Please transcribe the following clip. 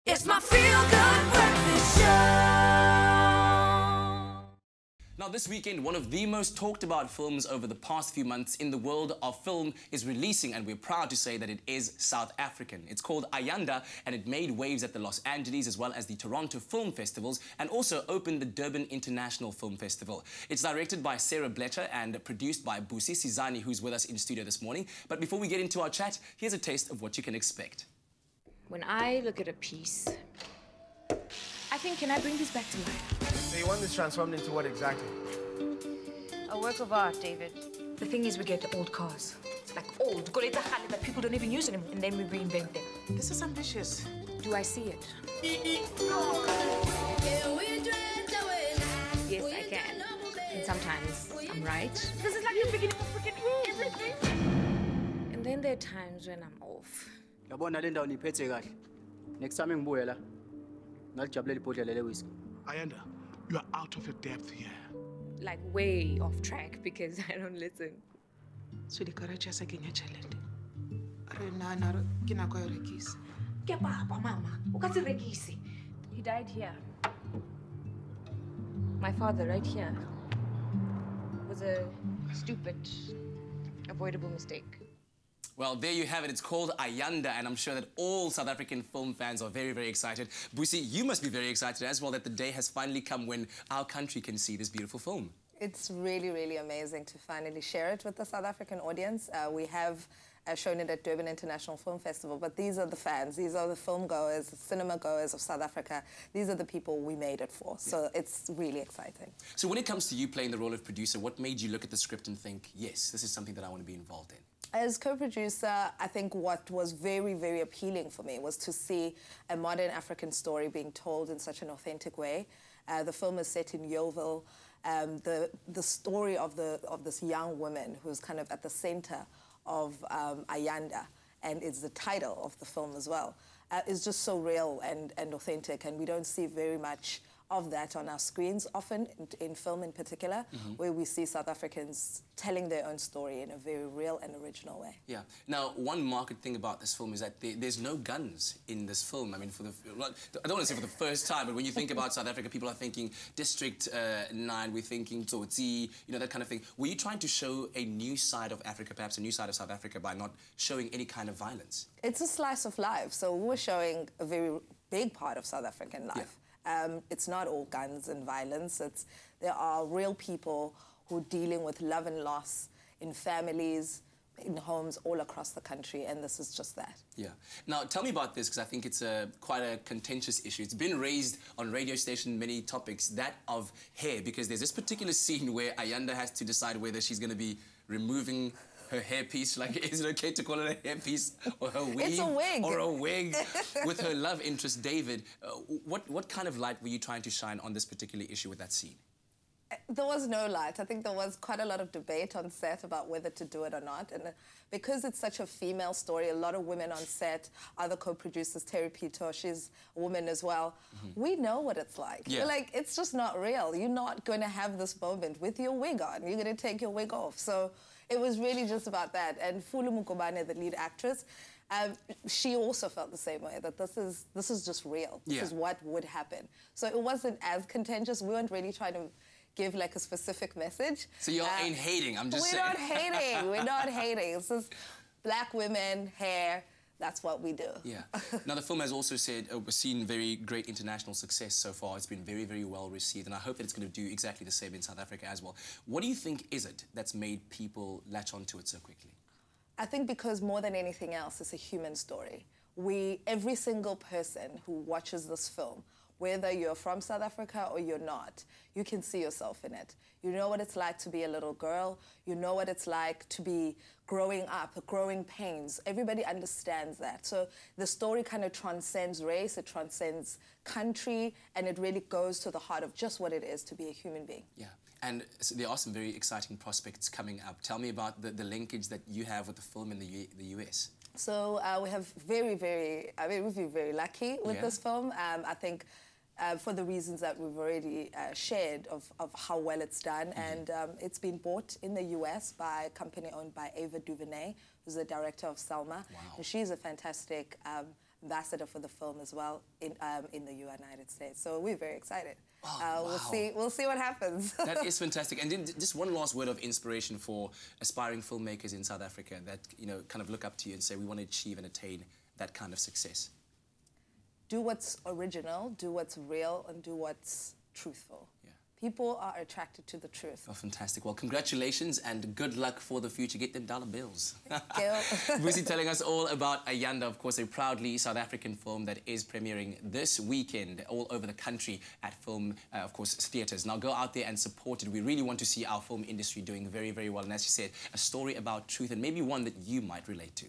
It's my feel-good breakfast show. Now, this weekend, one of the most talked about films over the past few months in the world of film is releasing, and we're proud to say that it is South African. It's called Ayanda, and it made waves at the Los Angeles as well as the Toronto Film Festivals, and also opened the Durban International Film Festival. It's directed by Sarah Blecher and produced by Busi Sizani, who's with us in studio this morning. But before we get into our chat, here's a taste of what you can expect. When I look at a piece, I think, can I bring this back to life? So you want this transformed into what exactly? A work of art, David. The thing is, we get old cars. It's like old, that people don't even use anymore, and then we reinvent them. This is ambitious. Do I see it? Yes, I can. And sometimes I'm right. This is like the beginning of freaking everything. And then there are times when I'm off. Next time ngibuye la ngalijabulela ibhodlela le whisky. Ayanda, you are out of your depth here. Like way off track because I don't listen. So the courage is again your challenge. Renana, kina kwa rekisi. Ke papa mama, ukatsi rekisi. He died here. My father right here was a stupid, avoidable mistake. Well, there you have it. It's called Ayanda, and I'm sure that all South African film fans are very, very excited. Busi, you must be very excited as well that the day has finally come when our country can see this beautiful film. It's really, really amazing to finally share it with the South African audience. We have shown it at Durban International Film Festival, but these are the fans, these are the film goers, the cinema goers of South Africa. These are the people we made it for, so it's really exciting. So when it comes to you playing the role of producer, what made you look at the script and think, yes, this is something that I want to be involved in? As co-producer, I think what was very, very appealing for me was to see a modern African story being told in such an authentic way. The film is set in Yeoville. The story of this young woman who's kind of at the center of Ayanda, and it's the title of the film as well, is just so real and authentic, and we don't see very much of that on our screens, often in film in particular, where we see South Africans telling their own story in a very real and original way. Yeah. Now, one marked thing about this film is that there's no guns in this film. I mean, I don't want to say for the first time, but when you think about South Africa, people are thinking District 9, we're thinking Tsotsi, you know, that kind of thing. Were you trying to show a new side of Africa, perhaps a new side of South Africa, by not showing any kind of violence? It's a slice of life, so we're showing a very big part of South African life. Yeah. It's not all guns and violence. There are real people who are dealing with love and loss in families, in homes all across the country, and this is just that. Yeah. Now, tell me about this, because I think it's quite a contentious issue. It's been raised on radio station many topics, that of hair, because there's this particular scene where Ayanda has to decide whether she's going to be removing her hairpiece, like, is it okay to call it a hairpiece, or her wig? It's a wig. Or a wig, with her love interest, David. What kind of light were you trying to shine on this particular issue with that scene? There was no light. I think there was quite a lot of debate on set about whether to do it or not. And because it's such a female story, a lot of women on set, other co-producers, Terry Pito, she's a woman as well, we know what it's like. Yeah. Like, it's just not real. You're not going to have this moment with your wig on. You're going to take your wig off. So it was really just about that. And Fulu Mukobane, the lead actress, she also felt the same way, that this is just real. This is what would happen. So it wasn't as contentious. We weren't really trying to give like a specific message. So you ain't hating, I'm just saying. We're not hating, we're not hating. It's just black women, hair, that's what we do. Yeah. Now, the film has also seen very great international success so far. It's been very, very well received, and I hope that it's going to do exactly the same in South Africa as well. What do you think is it that's made people latch onto it so quickly? I think because more than anything else, it's a human story. Every single person who watches this film, whether you're from South Africa or you're not, you can see yourself in it. You know what it's like to be a little girl. You know what it's like to be growing up, growing pains. Everybody understands that. So the story kind of transcends race, it transcends country, and it really goes to the heart of just what it is to be a human being. Yeah. And so there are some very exciting prospects coming up. Tell me about the linkage that you have with the film in the US. So we have we've been very lucky with this film. I think for the reasons that we've already shared of how well it's done. And it's been bought in the US by a company owned by Ava DuVernay, who's the director of Selma. Wow. And she's a fantastic ambassador for the film as well in the United States. So we're very excited. Oh, We'll see what happens. That is fantastic. And then just one last word of inspiration for aspiring filmmakers in South Africa that, you know, kind of look up to you and say, we want to achieve and attain that kind of success. Do what's original, do what's real, and do what's truthful. Yeah. People are attracted to the truth. Oh, fantastic. Well, congratulations and good luck for the future. Get them dollar bills. Thank you. Busi telling us all about Ayanda, of course, a proudly South African film that is premiering this weekend all over the country at film, of course, theatres. Now go out there and support it. We really want to see our film industry doing very, very well. And as you said, a story about truth and maybe one that you might relate to.